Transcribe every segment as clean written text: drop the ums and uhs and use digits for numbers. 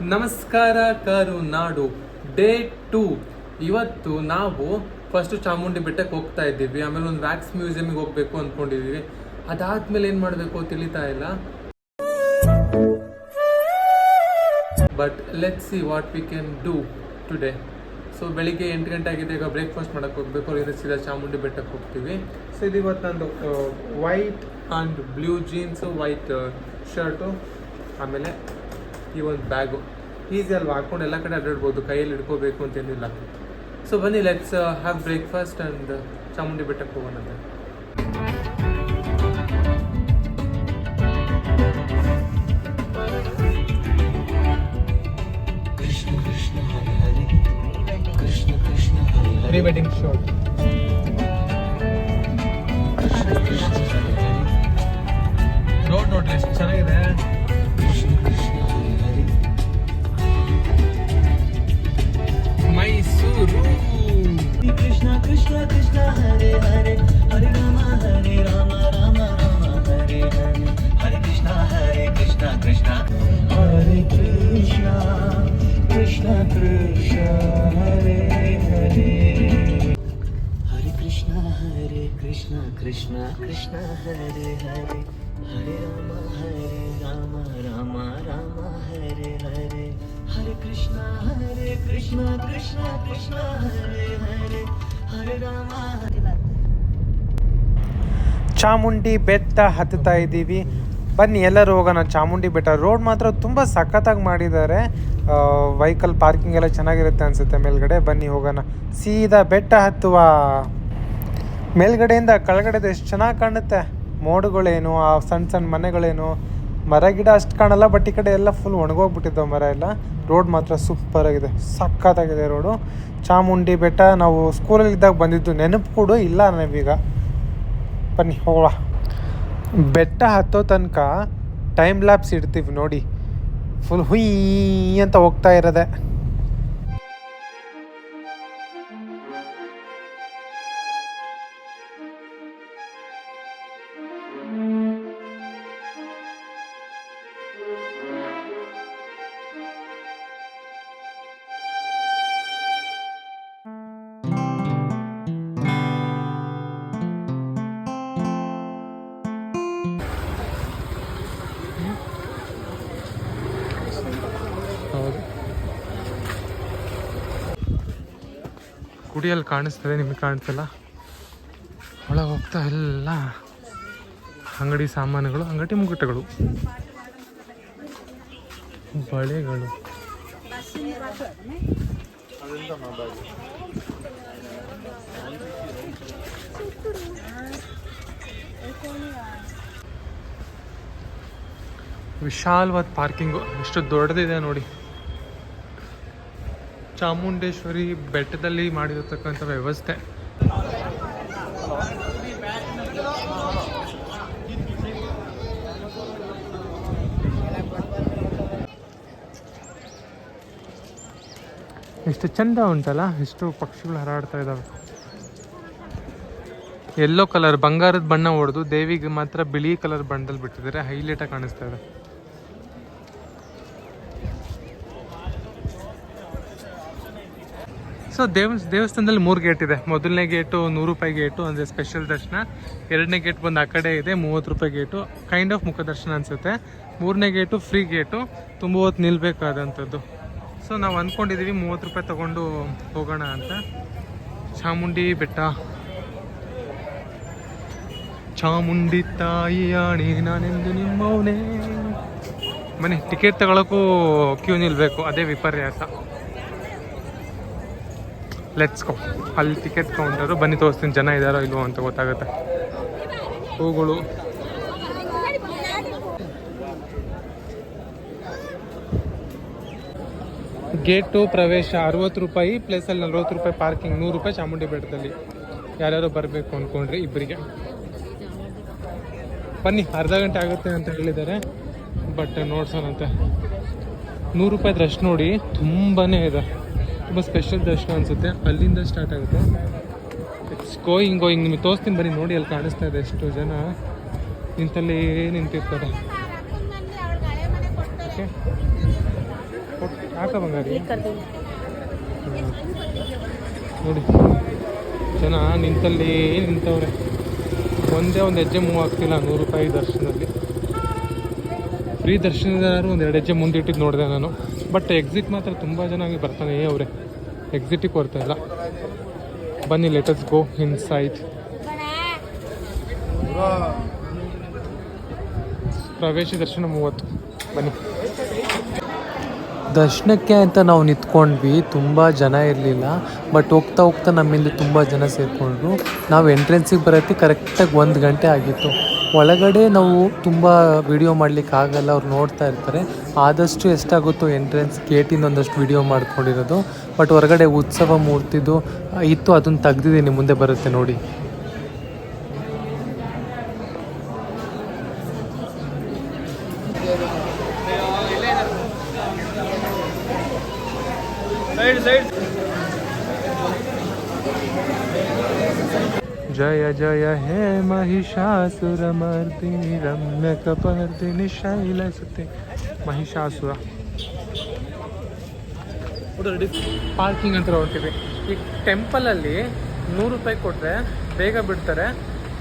ನಮಸ್ಕಾರ ಕರುನಾಡು ಡೇ 2. ಇವತ್ತು ನಾವು ಫಸ್ಟ್ ಚಾಮುಂಡಿ ಬೆಟ್ಟಕ್ಕೆ ಹೋಗ್ತಾ ಇದ್ದೀವಿ. ಆಮೇಲೆ ಒಂದು ವ್ಯಾಕ್ಸ್ ಮ್ಯೂಸಿಯಮ್ಗೆ ಹೋಗ್ಬೇಕು ಅಂದ್ಕೊಂಡಿದ್ದೀವಿ. ಅದಾದ್ಮೇಲೆ ಏನು ಮಾಡಬೇಕು ತಿಳಿತಾ ಇಲ್ಲ. But let's see what we can do today. So ಬೆಳಿಗ್ಗೆ 8 ಗಂಟೆ ಆಗಿದೆ. ಈಗ ಬ್ರೇಕ್ಫಾಸ್ಟ್ ಮಾಡೋಕ್ಕೆ ಹೋಗ್ಬೇಕು. ಅಲ್ಲಿಂದ ಸೀದಾ ಚಾಮುಂಡಿ ಬೆಟ್ಟಕ್ಕೆ ಹೋಗ್ತೀವಿ. ಸೊ ಇದು ಇವತ್ತು ನಂದು white and blue jeans, white shirt, ಆಮೇಲೆ ಈ ಒಂದು ಬ್ಯಾಗು. ಈಸಿ ಅಲ್ವಾ, ಹಾಕ್ಕೊಂಡು ಎಲ್ಲ ಕಡೆ ಅಡ್ಡಾಡ್ಬೋದು, ಕೈಯಲ್ಲಿ ಹಿಡ್ಕೋಬೇಕು ಅಂತೇನಿಲ್ಲ. ಸೊ ಬನ್ನಿ, let's have breakfast and Chamundi ಬೆಟ್ಟಕ್ಕೆ ಹೋಗೋಣಂತೆ. Pre wedding shot. ರೋಡ್ ನೋಡ್ರಿ ಎಷ್ಟು ಚೆನ್ನಾಗಿದೆ. ಮೈಸೂರು. ಕೃಷ್ಣ ಕೃಷ್ಣ ಕೃಷ್ಣ ಹರೇ ಹರೇ ಹರೇ ರಾಮ ರಾಮ ರಾಮ ಹರೇ ಹರೇ ಹರೇ ಕೃಷ್ಣ ಕೃಷ್ಣ ಹರೇ ಕೃಷ್ಣ ಕೃಷ್ಣ ಕೃಷ್ಣ ಹರೇ ಹರೇ ಹರೇ ಕೃಷ್ಣ ಕೃಷ್ಣ ಕೃಷ್ಣ ಹರೇ ಹರೇ ಹರೇ ರಾಮ ರಾಮ ರಾಮ ಹರೇ ಹರೇ ಹರೇ ಕೃಷ್ಣ ಕೃಷ್ಣ ಕೃಷ್ಣ ಹರೇ ಹರೇ ಹರೇ ರಾಮ. ಚಾಮುಂಡಿ ಬೆಟ್ಟ ಹತ್ತುತ್ತಾ ಇದ್ದೀವಿ. ಬನ್ನಿ ಎಲ್ಲರೂ ಹೋಗೋಣ. ಚಾಮುಂಡಿ ಬೆಟ್ಟ ರೋಡ್ ಮಾತ್ರ ತುಂಬ ಸಖತ್ತಾಗಿ ಮಾಡಿದ್ದಾರೆ. ವೆಹಿಕಲ್ ಪಾರ್ಕಿಂಗ್ ಎಲ್ಲ ಚೆನ್ನಾಗಿರುತ್ತೆ ಅನಿಸುತ್ತೆ ಮೇಲ್ಗಡೆ. ಬನ್ನಿ ಹೋಗೋಣ. ಸೀದಾ ಬೆಟ್ಟ ಹತ್ತುವ. ಮೇಲ್ಗಡೆಯಿಂದ ಕೆಳಗಡೆದು ಎಷ್ಟು ಚೆನ್ನಾಗಿ ಕಾಣುತ್ತೆ. ಮೋಡುಗಳೇನು, ಆ ಸಣ್ಣ ಸಣ್ಣ ಮನೆಗಳೇನು, ಮರ ಗಿಡ ಅಷ್ಟು ಕಾಣಲ್ಲ. ಬಟ್ ಈ ಕಡೆ ಎಲ್ಲ ಫುಲ್ ಒಣಗೋಗ್ಬಿಟ್ಟಿದ್ದಾವೆ ಮರ ಎಲ್ಲ. ರೋಡ್ ಮಾತ್ರ ಸೂಪರ್ ಆಗಿದೆ, ಸಖತ್ತಾಗಿದೆ ರೋಡು. ಚಾಮುಂಡಿ ಬೆಟ್ಟ ನಾವು ಸ್ಕೂಲಲ್ಲಿ ಇದ್ದಾಗ ಬಂದಿದ್ದು, ನೆನಪು ಕೂಡ ಇಲ್ಲ ನಾವೀಗ. ಬನ್ನಿ ಹೋಗೋಣ. ಬೆಟ್ಟ ಹತ್ತೋ ತನಕ ಟೈಮ್ ಲ್ಯಾಪ್ಸ್ ಇಡ್ತೀವಿ ನೋಡಿ. ಫುಲ್ ಹುಯ್ ಅಂತ ಹೋಗ್ತಾ ಇರೋದೆ. ಗುಡಿಯಲ್ಲಿ ಕಾಣಿಸ್ತದೆ, ನಿಮಗೆ ಕಾಣಿಸ್ತಲ್ಲ. ಒಳಗೆ ಹೋಗ್ತಾ ಎಲ್ಲ ಅಂಗಡಿ ಸಾಮಾನುಗಳು, ಅಂಗಡಿ ಮುಗ್ಗಟ್ಟುಗಳು, ಬಳೆಗಳು. ವಿಶಾಲವಾದ ಪಾರ್ಕಿಂಗು, ಎಷ್ಟು ದೊಡ್ಡದಿದೆ ನೋಡಿ. ಚಾಮುಂಡೇಶ್ವರಿ ಬೆಟ್ಟದಲ್ಲಿ ಮಾಡಿರತಕ್ಕಂಥ ವ್ಯವಸ್ಥೆ. ಎಷ್ಟು ಚಂದ ಉಂಟಲ್ಲ, ಎಷ್ಟು ಪಕ್ಷಿಗಳು ಹಾರಾಡ್ತಾ ಇದ್ದಾವೆ. ಯೆಲ್ಲೋ ಕಲರ್ ಬಂಗಾರದ ಬಣ್ಣ ಹೊಡೆದು ದೇವಿಗೆ ಮಾತ್ರ ಬಿಳಿ ಕಲರ್ ಬಣ್ಣದಲ್ಲಿ ಬಿಟ್ಟಿದ್ದಾರೆ. ಹೈಲೈಟಾಗಿ ಕಾಣಿಸ್ತಾ ಇದೆ. ಸೊ ದೇವಸ್ಥಾನದಲ್ಲಿ 3 ಗೇಟ್ ಇದೆ. ಮೊದಲನೇ ಗೇಟು 100 ರೂಪಾಯಿ ಗೇಟು, ಅಂದರೆ ಸ್ಪೆಷಲ್ ದರ್ಶನ. 2ನೇ ಗೇಟ್ ಬಂದು ಆ ಕಡೆ ಇದೆ, 30 ರೂಪಾಯಿ ಗೇಟು, ಕೈಂಡ್ ಆಫ್ ಮುಖ ದರ್ಶನ ಅನಿಸುತ್ತೆ. 3ನೇ ಗೇಟು ಫ್ರೀ ಗೇಟು, ತುಂಬ ಹೊತ್ತು ನಿಲ್ಲಬೇಕಾದಂಥದ್ದು. ಸೊ ನಾವು ಅಂದ್ಕೊಂಡಿದ್ದೀವಿ 30 ರೂಪಾಯಿ ತೊಗೊಂಡು ಹೋಗೋಣ ಅಂತ. ಚಾಮುಂಡಿ ಬೆಟ್ಟ, ಚಾಮುಂಡಿ ತಾಯಿ ಆಣಿ ನಾನೆಂದು ನಿಮ್ಮವನೇ. ಬನ್ನಿ, ಟಿಕೆಟ್ ತಗೊಳ್ಳೋಕ್ಕೂ ಕ್ಯೂ ನಿಲ್ಲಬೇಕು, ಅದೇ ವಿಪರ್ಯಾಸ. Let's go. ಅಲ್ಲಿ ಟಿಕೆಟ್ ಕೌಂಟರು. ಬನ್ನಿ ತೋರಿಸ್ತೀನಿ, ಜನ ಇದ್ದಾರೋ ಇಲ್ವೋ ಅಂತ ಗೊತ್ತಾಗುತ್ತೆ. ಹೂಗಳು, ಗೇಟು ಪ್ರವೇಶ 60 ರೂಪಾಯಿ, ಪ್ಲೇಸಲ್ಲಿ 40 ರೂಪಾಯಿ ಪಾರ್ಕಿಂಗ್, 100 ರೂಪಾಯಿ ಚಾಮುಂಡಿ ಬೆಟ್ಟದಲ್ಲಿ. ಯಾರ್ಯಾರು ಬರಬೇಕು ಅಂದ್ಕೊಂಡ್ರಿ ಇಬ್ಬರಿಗೆ. ಬನ್ನಿ, ಅರ್ಧ ಗಂಟೆ ಆಗುತ್ತೆ ಅಂತ ಹೇಳಿದ್ದಾರೆ, ಬಟ್ ನೋಡ್ಸೋಣಂತೆ. 100 ರೂಪಾಯಿ ರಶ್ ನೋಡಿ, ತುಂಬಾ ಇದೆ. ತುಂಬ ಸ್ಪೆಷಲ್ ದರ್ಶನ ಅನಿಸುತ್ತೆ. ಅಲ್ಲಿಂದ ಸ್ಟಾರ್ಟ್ ಆಗುತ್ತೆ. ಇಟ್ಸ್ ಗೋಯಿಂಗ್ ನಿಮಗೆ ತೋರಿಸ್ತೀನಿ ಬನ್ನಿ. ನೋಡಿ, ಅಲ್ಲಿ ಕಾಣಿಸ್ತಾ ಇದೆ ಎಷ್ಟು ಜನ ನಿಂತಲ್ಲೇ ನಿಂತಿರ್ತಾರೆ. ಓಕೆ, ಹಾಕ ಬಂಗಾರಿ क्लिक कर दूँगी। ನೋಡಿ ಜನ ನಿಂತಲ್ಲಿ ನಿಂತವ್ರೆ, ಒಂದೇ ಒಂದು ಹೆಜ್ಜೆ ಮೂವ್ ಆಗ್ತಿಲ್ಲ 100 ರೂಪಾಯಿ ದರ್ಶನದಲ್ಲಿ. ಫ್ರೀ ದರ್ಶನದಾರು ಒಂದು 2 ಹೆಜ್ಜೆ ಮುಂದಿಟ್ಟಿದ್ದು ನೋಡಿದೆ ನಾನು. ಬಟ್ ಎಕ್ಸಿಟ್ ಮಾತ್ರ ತುಂಬ ಜನ ಆಗಿ ಬರ್ತಾನೆ ಅವರೇ, ಎಕ್ಸಿಟಿಗೆ ಕೊಡ್ತಾ ಇಲ್ಲ. ಬನ್ನಿ ಲೆಟಸ್ ಗೋ ಇನ್ ಸೈಡ್. ಪ್ರವೇಶ ದರ್ಶನ 30. ಬನ್ನಿ. ದರ್ಶನಕ್ಕೆ ಅಂತ ನಾವು ನಿಂತ್ಕೊಂಡ್ವಿ, ತುಂಬ ಜನ ಇರಲಿಲ್ಲ. ಬಟ್ ಹೋಗ್ತಾ ಹೋಗ್ತಾ ನಮ್ಮಿಂದ ತುಂಬ ಜನ ಸೇರಿಕೊಂಡ್ರು. ನಾವು ಎಂಟ್ರೆನ್ಸಿಗೆ ಬರೋಕ್ಕೆ ಕರೆಕ್ಟಾಗಿ 1 ಗಂಟೆ ಆಗಿತ್ತು. ಒಳಗಡೆ ನಾವು ತುಂಬ ವಿಡಿಯೋ ಮಾಡಲಿಕ್ಕೆ ಆಗಲ್ಲ, ಅವ್ರು ನೋಡ್ತಾ ಇರ್ತಾರೆ. ಆದಷ್ಟು ಎಷ್ಟಾಗುತ್ತೋ ಎಂಟ್ರೆನ್ಸ್ ಗೇಟಿಂದ ಒಂದಷ್ಟು ವಿಡಿಯೋ ಮಾಡ್ಕೊಂಡಿರೋದು. ಬಟ್ ಹೊರಗಡೆ ಉತ್ಸವ ಮೂರ್ತಿದು ಇತ್ತು, ಅದನ್ನು ತೆಗ್ದಿದ್ದೀನಿ, ಮುಂದೆ ಬರುತ್ತೆ ನೋಡಿ. ಜಯ ಜಯ ಹೇ ಮಹಿಷಾಸುರ ಮರ್ದಿನಿ ರಮ್ಯ ಕಪರ್ದಿನಿ ಶೈಲಸುತೆ. ಮಹಿಷಾಸುರ ಪಾರ್ಕಿಂಗ್ ಅಂತ ಹೊರಟಿವಿ. ಈಗ ಟೆಂಪಲಲ್ಲಿ 100 ರೂಪಾಯಿ ಕೊಟ್ಟರೆ ಬೇಗ ಬಿಡ್ತಾರೆ,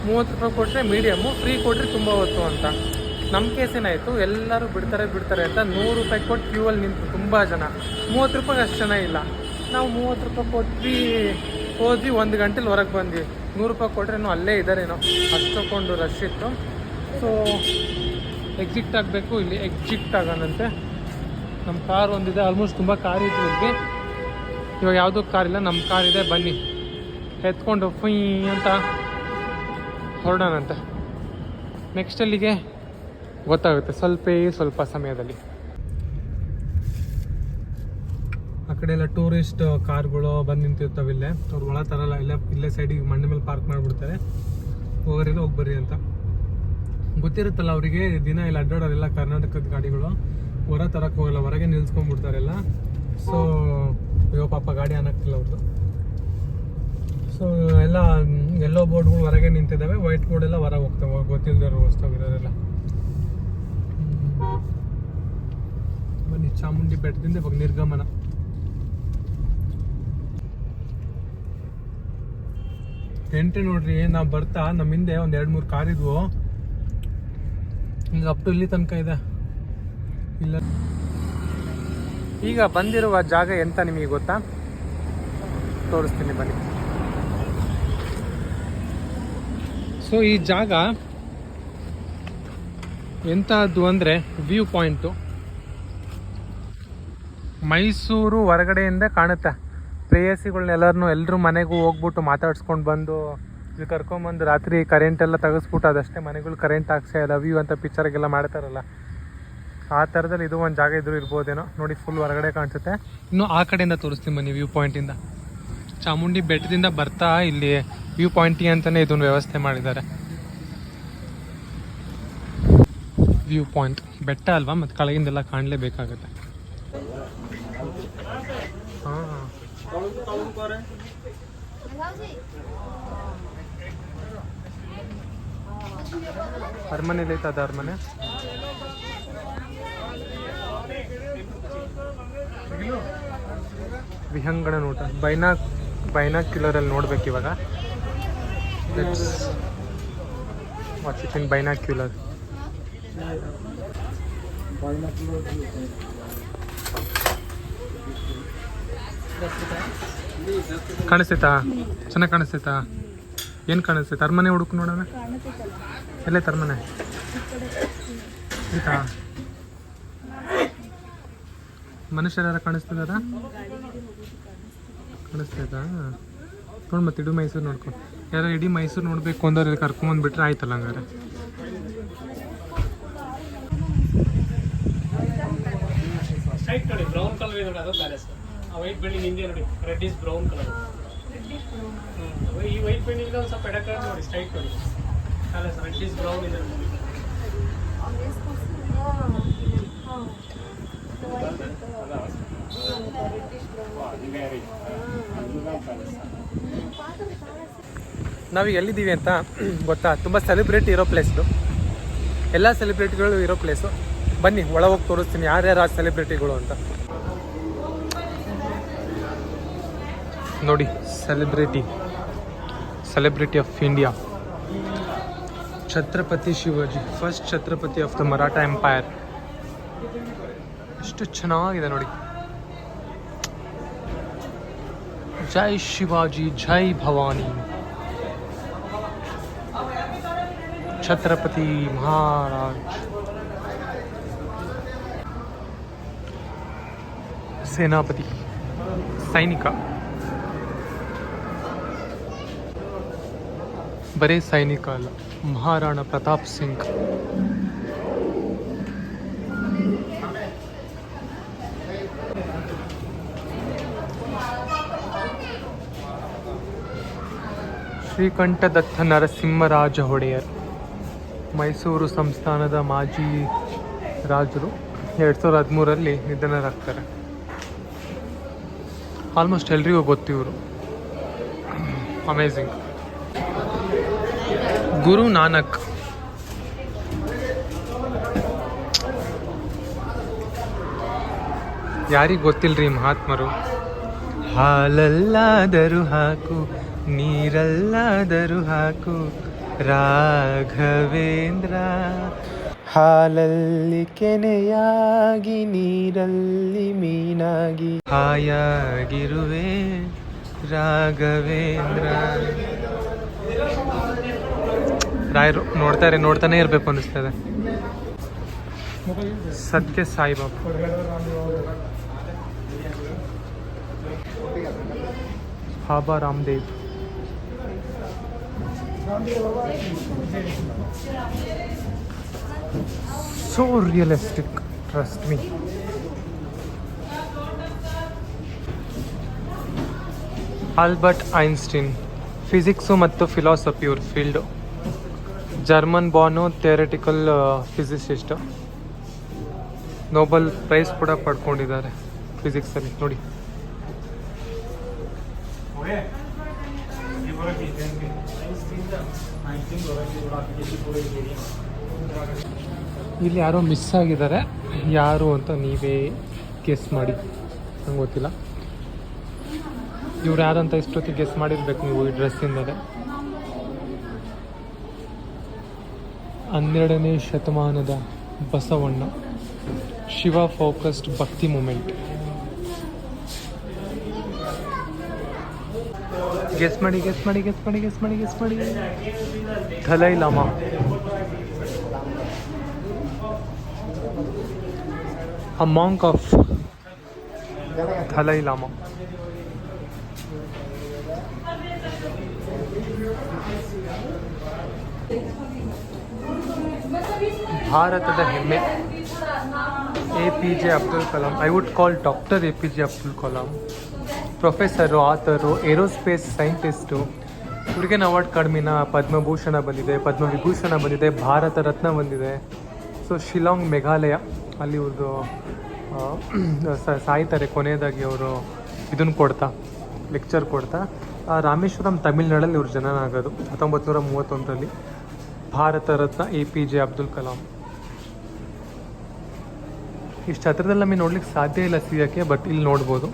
30 ರೂಪಾಯಿ ಕೊಟ್ಟರೆ ಮೀಡಿಯಮ್ಮು, ಫ್ರೀ ಕೊಟ್ಟರೆ ತುಂಬ ಹೊತ್ತು ಅಂತ. ನಮ್ಮ ಕೇಸೇನಾಯಿತು, ಎಲ್ಲರೂ ಬಿಡ್ತಾರೆ ಅಂತ 100 ರೂಪಾಯಿ ಕೊಟ್ಟು ಕ್ಯೂವಲ್ಲಿ ನಿಂತು ತುಂಬ ಜನ, 30 ರೂಪಾಯಿಗೆ ಅಷ್ಟು ಜನ ಇಲ್ಲ. ನಾವು 30 ರೂಪಾಯಿ ಕೊಟ್ವಿ, ಹೋದ್ವಿ, 1 ಗಂಟೆಲಿ ಹೊರಗೆ ಬಂದ್ವಿ. 100 ರೂಪಾಯಿ ಕೊಟ್ರೇನೋ ಅಲ್ಲೇ ಇದ್ದಾರೇನೋ, ಅಷ್ಟೊಂದು ರಶ್ ಇತ್ತು. ಸೊ ಎಕ್ಸಿಟ್ ಆಗಬೇಕು, ಇಲ್ಲಿ ಎಕ್ಸಿಟ್ ಆಗೋಣಂತೆ. ನಮ್ಮ ಕಾರ್ ಒಂದಿದೆ, ಆಲ್ಮೋಸ್ಟ್ ತುಂಬ ಕಾರ್ ಇತ್ತು ಇಲ್ಲಿಗೆ. ಇವಾಗ ಯಾವುದೂ ಕಾರ್ ಇಲ್ಲ, ನಮ್ಮ ಕಾರ್ ಇದೆ. ಬನ್ನಿ ಎತ್ಕೊಂಡು ಫುಯ್ ಅಂತ ಹೊರಡೋಣಂತೆ. ನೆಕ್ಸ್ಟ್ ಅಲ್ಲಿಗೆ ಗೊತ್ತಾಗುತ್ತೆ ಸ್ವಲ್ಪ ಸಮಯದಲ್ಲಿ. ಆ ಕಡೆ ಎಲ್ಲ ಟೂರಿಸ್ಟ್ ಕಾರ್ಗಳು ಬಂದು ನಿಂತಿರ್ತಾವೆ ಇಲ್ಲೇ. ಅವ್ರು ಒಳ ತರಲ್ಲ, ಇಲ್ಲೇ ಸೈಡಿಗೆ ಮಣ್ಣು ಮೇಲೆ ಪಾರ್ಕ್ ಮಾಡಿಬಿಡ್ತಾರೆ. ಹೋಗೋರಿಲ್ಲ ಹೋಗ್ಬರ್ರಿ ಅಂತ ಗೊತ್ತಿರುತ್ತಲ್ಲ ಅವರಿಗೆ. ದಿನ ಇಲ್ಲಿ ಅಡ್ಡಾಡೋರೆಲ್ಲ ಕರ್ನಾಟಕದ ಗಾಡಿಗಳು, ಹೊರ ತರಕ್ಕೆ ಹೋಗಲ್ಲ, ಹೊರಗೆ ನಿಲ್ಸ್ಕೊಂಡ್ಬಿಡ್ತಾರೆಲ್ಲ. ಸೊ ಅಯ್ಯೋ ಪಾಪ ಗಾಡಿ ಅನ್ನಕ್ಕಿಲ್ಲ ಅವ್ರದ್ದು. ಸೊ ಎಲ್ಲ ಎಲ್ಲೋ ಬೋರ್ಡ್ಗಳು ಹೊರಗೆ ನಿಂತಿದ್ದಾವೆ, ವೈಟ್ ಬೋರ್ಡ್ ಎಲ್ಲ ಹೊರಗೆ ಹೋಗ್ತವೆ, ಗೊತ್ತಿಲ್ಲದವ್ರು ಹೊಸ್ತಾಗಿರೋರೆಲ್ಲ. ಬನ್ನಿ, ಚಾಮುಂಡಿ ಬೆಟ್ಟದಿಂದ ಇವಾಗ ನಿರ್ಗಮನ. ಎಂಟ್ರಿ ನೋಡ್ರಿ, ನಾವು ಬರ್ತಾ ನಮ್ಮ ಹಿಂದೆ ಒಂದು 2-3 ಕಾರ್ ಇದ್ವು. ಈಗ ಅಪ್ ಟು ಇಲ್ಲಿ ತನಕ ಇದೆ ಇಲ್ಲ. ಈಗ ಬಂದಿರುವ ಜಾಗ ಎಂತ ನಿಮಗೆ ಗೊತ್ತಾ? ತೋರಿಸ್ತೀನಿ ಬನ್ನಿ. ಸೊ ಈ ಜಾಗ ಎಂಥದ್ದು ಅಂದರೆ ವ್ಯೂ ಪಾಯಿಂಟು. ಮೈಸೂರು ಹೊರಗಡೆಯಿಂದ ಕಾಣುತ್ತೆ. ಎಲ್ಲರೂ ಮನೆಗೂ ಹೋಗ್ಬಿಟ್ಟು ಮಾತಾಡ್ಸ್ಕೊಂಡು ಬಂದು ಇಲ್ಲಿ ಕರ್ಕೊಂಬಂದು ರಾತ್ರಿ ಕರೆಂಟ್ ಎಲ್ಲ ತೆಗೆಸ್ಬಿಟ್ಟು ಅದಷ್ಟೇ ಮನೆಗಳು ಕರೆಂಟ್ ಹಾಕ್ಸೇ ಲವ್ ಯು ಅಂತ ಪಿಕ್ಚರ್ಗೆಲ್ಲ ಮಾಡ್ತಾರಲ್ಲ, ಆ ಥರದಲ್ಲಿ ಇದು ಒಂದು ಜಾಗ ಇದ್ರೂ ಇರ್ಬೋದೇನೋ. ನೋಡಿ ಫುಲ್ ಹೊರಗಡೆ ಕಾಣಿಸುತ್ತೆ. ಇನ್ನು ಆ ಕಡೆಯಿಂದ ತೋರಿಸ್ತೀನಿ ಬನ್ನಿ. ವ್ಯೂ ಪಾಯಿಂಟಿಂದ ಚಾಮುಂಡಿ ಬೆಟ್ಟದಿಂದ ಬರ್ತಾ ಇಲ್ಲಿ ವ್ಯೂ ಪಾಯಿಂಟಿಗೆ ಅಂತಲೇ ಇದೊಂದು ವ್ಯವಸ್ಥೆ ಮಾಡಿದ್ದಾರೆ. ವ್ಯೂ ಪಾಯಿಂಟ್ ಬೆಟ್ಟ ಅಲ್ವಾ, ಮತ್ತು ಕೆಳಗಿಂದೆಲ್ಲ ಕಾಣಲೇಬೇಕಾಗುತ್ತೆ. ಹಾಂ, ಅರಮನೆಯಲ್ಲಿ ಐತೆ ಅದು ಅರಮನೆ. ವಿಹಂಗಣ ನೋಟ ಬೈನಾಕ್ಯುಲರಲ್ಲಿ ನೋಡ್ಬೇಕು ಇವಾಗ. Watch it in binocular. ಕಾಣಿಸ್ತೈತಾ? ಚೆನ್ನಾಗಿ ಕಾಣಿಸ್ತೈತಾ? ಏನು ಕಾಣಿಸ್ತೈತೆ? ಅರಮನೆ ಹುಡುಕು ನೋಡೋಣ. ಎಲ್ಲೇ ಅರಮನೆ ಆಯ್ತಾ? ಮನುಷ್ಯರ ಕಾಣಿಸ್ತದ? ಕಾಣಿಸ್ತೈತಾ? ನೋಡಿ ಮತ್ತೆ ಇಡೀ ಮೈಸೂರು ನೋಡ್ಕೊಂಡು, ಯಾರು ಇಡೀ ಮೈಸೂರು ನೋಡಬೇಕು ಅಂದ್ರೆ ಕರ್ಕೊಂಬಂದ್ಬಿಟ್ರೆ ಆಯ್ತಲ್ಲ ಹಂಗಾರೆ. ಬ್ರೌನ್ ಕಲರ್ ಇದೆ ನೋಡಿ, ಅದು ಪ್ಯಾಲೇಸ್. ಆ ವೈಟ್ ಬಿಲ್ಡಿಂಗ್ ಹಿಂದೆ ನೋಡಿ, ರೆಡ್ ಇಸ್ ಬ್ರೌನ್ ಕಲರ್. ಈ ವೈಟ್ ಬಿಲ್ಡಿಂಗ್ ಒಂದು ಸ್ವಲ್ಪ ಎಡಕ್ಕೆ ನೋಡಿ, ಸ್ಟ್ರೈಟ್ ನೋಡಿ, ಪ್ಯಾಲೇಸ್ ರೆಡ್ ಇಸ್ ಬ್ರೌನ್ ಇದೆ. ನಾವೀಗ ಎಲ್ಲಿದ್ದೀವಿ ಅಂತ ಗೊತ್ತಾ? ತುಂಬ ಸೆಲೆಬ್ರಿಟಿ ಇರೋ ಪ್ಲೇಸ್ದು, ಎಲ್ಲ ಸೆಲೆಬ್ರಿಟಿಗಳು ಇರೋ ಪ್ಲೇಸು. ಬನ್ನಿ ಒಳ ಹೋಗಿ ತೋರಿಸ್ತೀನಿ ಯಾರ್ಯಾರು ಆ ಸೆಲೆಬ್ರಿಟಿಗಳು ಅಂತ. ನೋಡಿ celebrity of India, Chhatrapati Shivaji, first Chhatrapati of the Maratha empire. ಎಷ್ಟು ಚೆನ್ನಾಗಿದೆ ನೋಡಿ. ಜೈ ಶಿವಾಜಿ, ಜೈ ಭವಾನಿ, ಛತ್ರಪತಿ ಮಹಾರಾಜ್. ಸೇನಾಪತಿ, ಸೈನಿಕ, ಬರೀ ಸೈನಿಕ ಅಲ್ಲ, ಮಹಾರಾಣಾ ಪ್ರತಾಪ್ ಸಿಂಗ್. ಶ್ರೀಕಂಠದತ್ತ ನರಸಿಂಹರಾಜ ಒಡೆಯರ್, ಮೈಸೂರು ಸಂಸ್ಥಾನದ ಮಾಜಿ ರಾಜರು. 2013 ನಿಧನರಾಗ್ತಾರೆ. ಆಲ್ಮೋಸ್ಟ್ ಎಲ್ರಿಗೂ ಗೊತ್ತು ಇವರು. ಅಮೇಝಿಂಗ್. ಗುರು ನಾನಕ್, ಯಾರಿಗೆ ಗೊತ್ತಿಲ್ರಿ ಮಹಾತ್ಮರು. ಹಾಲಲ್ಲಾದರೂ ಹಾಕು, ನೀರಲ್ಲಾದರೂ ಹಾಕು, ರಾಘವೇಂದ್ರ. ಹಾಲಲ್ಲಿ ಕೆನೆಯಾಗಿ, ನೀರಲ್ಲಿ ಮೀನಾಗಿ, ಹಾಯಾಗಿರುವೆ ರಾಘವೇಂದ್ರ. ರಾಯರು ನೋಡ್ತಾನೆ ಇರಬೇಕು ಅನ್ನಿಸ್ತದೆ. Sathya Sai Baba, Baba Ramdev, so realistic, trust me. Albert Einstein, physics ಮತ್ತು ಫಿಲಾಸಫಿ ಇವ್ರ field. German born, theoretical physicist. Nobel prize ಕೂಡ ಪಡ್ಕೊಂಡಿದ್ದಾರೆ ಫಿಸಿಕ್ಸಲ್ಲಿ ನೋಡಿ. ಇಲ್ಲಿ ಯಾರೋ ಮಿಸ್ ಆಗಿದ್ದಾರೆ, ಯಾರು ಅಂತ ನೀವೇ ಗೆಸ್ ಮಾಡಿ, ನಂಗೆ ಗೊತ್ತಿಲ್ಲ. ಇವ್ರು ಯಾರಂತ ಇಷ್ಟೊತ್ತಿಗೆ ಗೆಸ್ ಮಾಡಿರ್ಬೇಕು ನೀವು ಈ ಡ್ರೆಸ್ಸಿಂದಲೇ. 12ನೇ ಶತಮಾನದ Basavanna, Shiva focused bhakti movement. Guess ಮಾಡಿ. Dalai Lama, a monk of Dalai Lama. ಭಾರತದ ಹೆಮ್ಮೆ APJ Abdul Kalam. I would call doctor APJ Abdul Kalam. Professor, author, aerospace scientist. ಇವ್ರಿಗೇನು ಅವಾರ್ಡ್ ಕಡಿಮೆನ? ಪದ್ಮಭೂಷಣ ಬಂದಿದೆ, ಪದ್ಮವಿಭೂಷಣ ಬಂದಿದೆ, ಭಾರತ ರತ್ನ ಬಂದಿದೆ. ಸೊ ಶಿಲಾಂಗ್, ಮೇಘಾಲಯ, ಅಲ್ಲಿ ಇವ್ರದ್ದು ಸಾಯ್ತಾರೆ ಕೊನೆಯದಾಗಿ ಅವರು ಇದನ್ನು ಕೊಡ್ತಾ, ಲೆಕ್ಚರ್ ಕೊಡ್ತಾ. ರಾಮೇಶ್ವರಂ, ತಮಿಳ್ನಾಡಲ್ಲಿ ಇವ್ರ ಜನನ ಆಗೋದು 1931. ಭಾರತ ರತ್ನ APJ ಅಬ್ದುಲ್ ಕಲಾಂ. ಇಷ್ಟು ಹತ್ರದಲ್ಲಿ ನಮಗೆ ನೋಡ್ಲಿಕ್ಕೆ ಸಾಧ್ಯ ಇಲ್ಲ ಸಿಗೋಕ್ಕೆ, ಬಟ್ ಇಲ್ಲಿ ನೋಡ್ಬೋದು.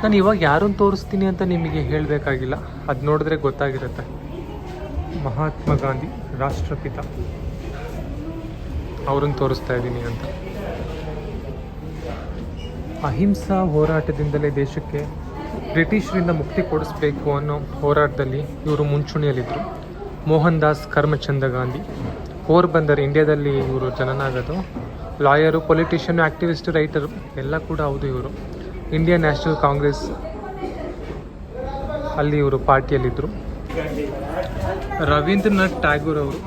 ನಾನು ಇವಾಗ ಯಾರನ್ನು ತೋರಿಸ್ತೀನಿ ಅಂತ ನಿಮಗೆ ಹೇಳಬೇಕಾಗಿಲ್ಲ, ಅದು ನೋಡಿದ್ರೆ ಗೊತ್ತಾಗಿರುತ್ತೆ. ಮಹಾತ್ಮ ಗಾಂಧಿ, ರಾಷ್ಟ್ರಪಿತ, ಅವ್ರನ್ನ ತೋರಿಸ್ತಾ ಇದ್ದೀನಿ ಅಂತ. ಅಹಿಂಸಾ ಹೋರಾಟದಿಂದಲೇ ದೇಶಕ್ಕೆ ಬ್ರಿಟಿಷರಿಂದ ಮುಕ್ತಿ ಕೊಡಿಸ್ಬೇಕು ಅನ್ನೋ ಹೋರಾಟದಲ್ಲಿ ಇವರು ಮುಂಚೂಣಿಯಲ್ಲಿದ್ದರು. ಮೋಹನ್ ದಾಸ್ ಕರಮ್ಚಂದ್ ಗಾಂಧಿ, ಪೋರ್ಬಂದರ್, ಇಂಡಿಯಾದಲ್ಲಿ ಇವರು ಜನನ ಆಗೋದು. ಲಾಯರು, ಪೊಲಿಟಿಷಿಯನ್, ಆ್ಯಕ್ಟಿವಿಸ್ಟ್, ರೈಟರು ಎಲ್ಲ ಕೂಡ ಹೌದು ಇವರು. ಇಂಡಿಯನ್ ನ್ಯಾಷನಲ್ ಕಾಂಗ್ರೆಸ್ ಅಲ್ಲಿ ಇವರು ಪಾರ್ಟಿಯಲ್ಲಿದ್ದರು. ರವೀಂದ್ರನಾಥ್ ಟ್ಯಾಗೂರ್ ಅವರು,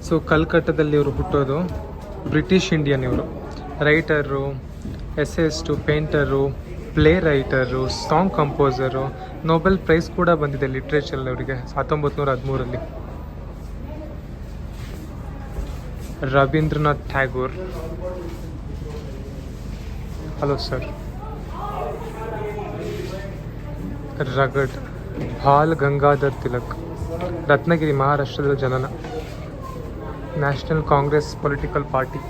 ಸೊ ಕಲ್ಕಟ್ಟದಲ್ಲಿ ಇವರು ಹುಟ್ಟೋದು. ಬ್ರಿಟಿಷ್ ಇಂಡಿಯನ್ ಇವರು. Writer, essayist, painter, play writer, song composer. Nobel prize ಕೂಡ ಬಂದಿದೆ ಲಿಟ್ರೇಚರ್ ಅವರಿಗೆ 1913. Rabindranath Tagore. Hello sir. Rugged, Bal Gangadhar Tilak, Ratnagiri, ಮಹಾರಾಷ್ಟ್ರದ ಜನನ. National Congress political party.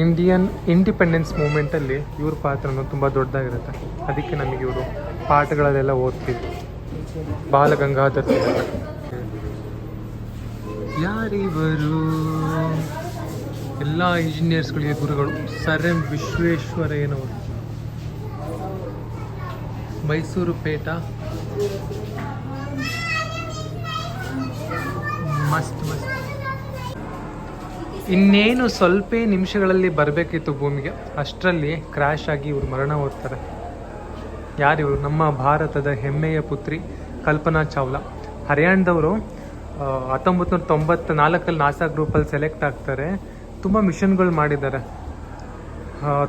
Indian independence ಮೂಮೆಂಟಲ್ಲಿ ಇವ್ರ ಪಾತ್ರನೂ ತುಂಬ ದೊಡ್ಡದಾಗಿರುತ್ತೆ. ಅದಕ್ಕೆ ನಮಗೆ ಇವರು ಪಾಠಗಳಲ್ಲೆಲ್ಲ ಓದ್ತೀವಿ. ಬಾಲಗಂಗಾಧರ್ ತಿಲಕ್. ಯಾರಿವರು? ಎಲ್ಲ ಇಂಜಿನಿಯರ್ಸ್ಗಳಿಗೆ ಗುರುಗಳು ಸರ್ ಎಂ ವಿಶ್ವೇಶ್ವರಯ್ಯನವರು. ಮೈಸೂರು ಪೇಟ ಮಸ್ತ್ ಮಸ್ತ್. ಇನ್ನೇನು ಸ್ವಲ್ಪ ನಿಮಿಷಗಳಲ್ಲಿ ಬರಬೇಕಿತ್ತು ಭೂಮಿಗೆ, ಅಷ್ಟರಲ್ಲಿ ಕ್ರ್ಯಾಶ್ ಆಗಿ ಇವರು ಮರಣ ಹೊಂದ್ತಾರೆ. ಯಾರಿವರು? ನಮ್ಮ ಭಾರತದ ಹೆಮ್ಮೆಯ ಪುತ್ರಿ ಕಲ್ಪನಾ ಚಾವ್ಲಾ. ಹರಿಯಾಣದವರು 1994 ನಾಸಾ ಗ್ರೂಪಲ್ಲಿ ಸೆಲೆಕ್ಟ್ ಆಗ್ತಾರೆ. ತುಂಬ ಮಿಷನ್ಗಳು ಮಾಡಿದ್ದಾರೆ.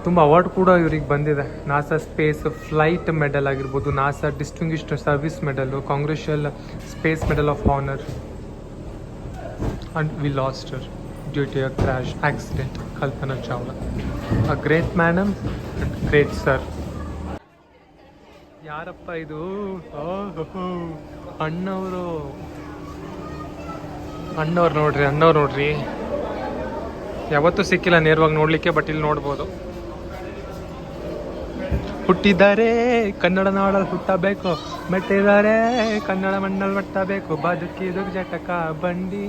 ತುಂಬ ಅವಾರ್ಡ್ ಕೂಡ ಇವ್ರಿಗೆ ಬಂದಿದೆ. ನಾಸಾ ಸ್ಪೇಸ್ ಫ್ಲೈಟ್ ಮೆಡಲ್ ಆಗಿರ್ಬೋದು, NASA distinguished service medal, congressional space medal of honour. And we lost her due to a crash accident. Kalpana Chawla, a great madam and great sir. ಯಾರಪ್ಪ ಇದು? ಅಣ್ಣವರು ನೋಡ್ರಿ. ಯಾವತ್ತೂ ಸಿಕ್ಕಿಲ್ಲ ನೇರವಾಗಿ ನೋಡಲಿಕ್ಕೆ, ಬಟ್ ಇಲ್ಲಿ ನೋಡ್ಬೋದು. ಹುಟ್ಟಿದ್ದಾರೆ ಕನ್ನಡ ನಾಡಲ್ಲಿ ಹುಟ್ಟಬೇಕು, ಮೆಟ್ಟಿದ್ದಾರೆ ಕನ್ನಡ ಮಣ್ಣಲ್ಲಿ ಮಟ್ಟಬೇಕು, ಬದುಕಿದು ಜಟಕ ಬಂಡಿ.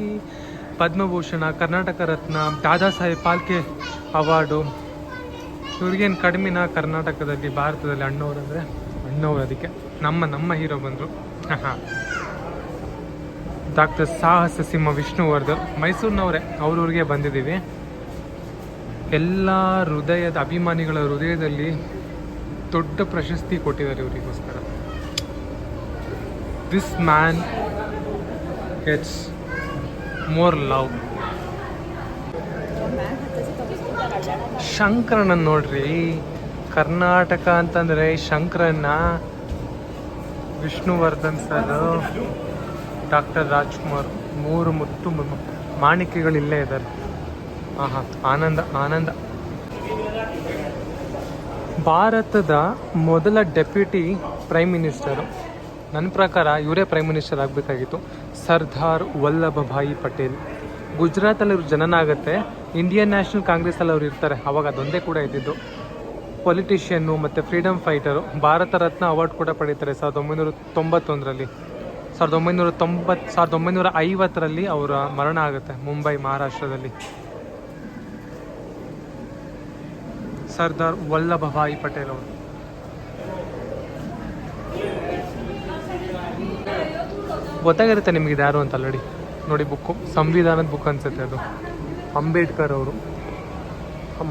ಪದ್ಮಭೂಷಣ, ಕರ್ನಾಟಕ ರತ್ನ, ದಾದಾ ಸಾಹೇಬ್ ಫಾಲ್ಕೆ ಅವಾರ್ಡು. ಇವ್ರಿಗೇನು ಕಡಿಮೆನ ಕರ್ನಾಟಕದಲ್ಲಿ, ಭಾರತದಲ್ಲಿ ಅಣ್ಣವ್ರು ಅಂದರೆ ಅಣ್ಣವ್ರು. ಅದಕ್ಕೆ ನಮ್ಮ ಹೀರೋ ಬಂದರು. ಡಾಕ್ಟರ್ ಸಾಹಸ ಸಿಂಹ ವಿಷ್ಣುವರ್ಧನ್, ಮೈಸೂರಿನವರೇ, ಅವ್ರವ್ರಿಗೆ ಬಂದಿದ್ದೀವಿ. ಎಲ್ಲ ಹೃದಯದ ಅಭಿಮಾನಿಗಳ ಹೃದಯದಲ್ಲಿ ದೊಡ್ಡ ಪ್ರಶಸ್ತಿ ಕೊಟ್ಟಿದ್ದಾರೆ ಇವರಿಗೋಸ್ಕರ. This man gets more love. Shankaranna ನೋಡ್ರಿ, ಕರ್ನಾಟಕ ಅಂತಂದರೆ ಶಂಕರಣ್ಣ, ವಿಷ್ಣುವರ್ಧನ್ ಸರ್, ಡಾಕ್ಟರ್ ರಾಜ್ಕುಮಾರ್, 3 ಮುತ್ತು ಮಾಣಿಕ್ಯಗಳು ಇಲ್ಲೇ ಇದ್ದಾರೆ. ಆನಂದ. ಭಾರತದ ಮೊದಲ ಡೆಪ್ಯೂಟಿ ಪ್ರೈಮ್ ಮಿನಿಸ್ಟರು, ನನ್ನ ಪ್ರಕಾರ ಇವರೇ ಪ್ರೈಮ್ ಮಿನಿಸ್ಟರ್ ಆಗಬೇಕಾಗಿತ್ತು, ಸರ್ದಾರ್ ವಲ್ಲಭಭಾಯಿ ಪಟೇಲ್. ಗುಜರಾತಲ್ಲಿ ಇವ್ರು ಜನನ ಆಗುತ್ತೆ. ಇಂಡಿಯನ್ ನ್ಯಾಷನಲ್ ಕಾಂಗ್ರೆಸ್ಸಲ್ಲಿ ಅವ್ರು ಇರ್ತಾರೆ. ಅವಾಗ ಅದೊಂದೇ ಕೂಡ ಇದ್ದಿದ್ದು. ಪೊಲಿಟಿಷಿಯನ್ನು ಮತ್ತು freedom fighter. Bharat Ratna award ಕೂಡ ಪಡೀತಾರೆ 1991ರಲ್ಲಿ. 1950ರಲ್ಲಿ ಅವರ ಮರಣ ಆಗುತ್ತೆ ಮುಂಬೈ, ಮಹಾರಾಷ್ಟ್ರದಲ್ಲಿ. ಸರ್ದಾರ್ ವಲ್ಲಭಭಾಯಿ ಪಟೇಲ್ ಅವರು. ಗೊತ್ತಾಗಿರುತ್ತೆ ನಿಮಗೆ ಇದು ಯಾರು ಅಂತ ಆಲ್ರೆಡಿ. ನೋಡಿ ಬುಕ್ಕು, ಸಂವಿಧಾನದ ಬುಕ್ ಅನ್ಸುತ್ತೆ ಅದು. ಅಂಬೇಡ್ಕರ್ ಅವರು.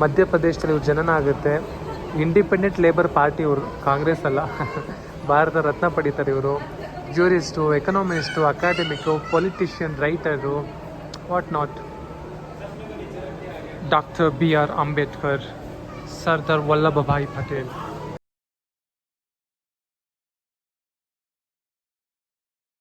ಮಧ್ಯಪ್ರದೇಶದಲ್ಲಿ ಇವ್ರು ಜನನ ಆಗುತ್ತೆ. ಇಂಡಿಪೆಂಡೆಂಟ್ ಲೇಬರ್ ಪಾರ್ಟಿ ಇವರು, ಕಾಂಗ್ರೆಸ್ ಅಲ್ಲ. ಭಾರತ ರತ್ನ ಪಡೀತಾರೆ ಇವರು. Jurist, economist, academic, politician, writer, what not. Doctor BR Ambedkar, Sardar Vallabhbhai Patel.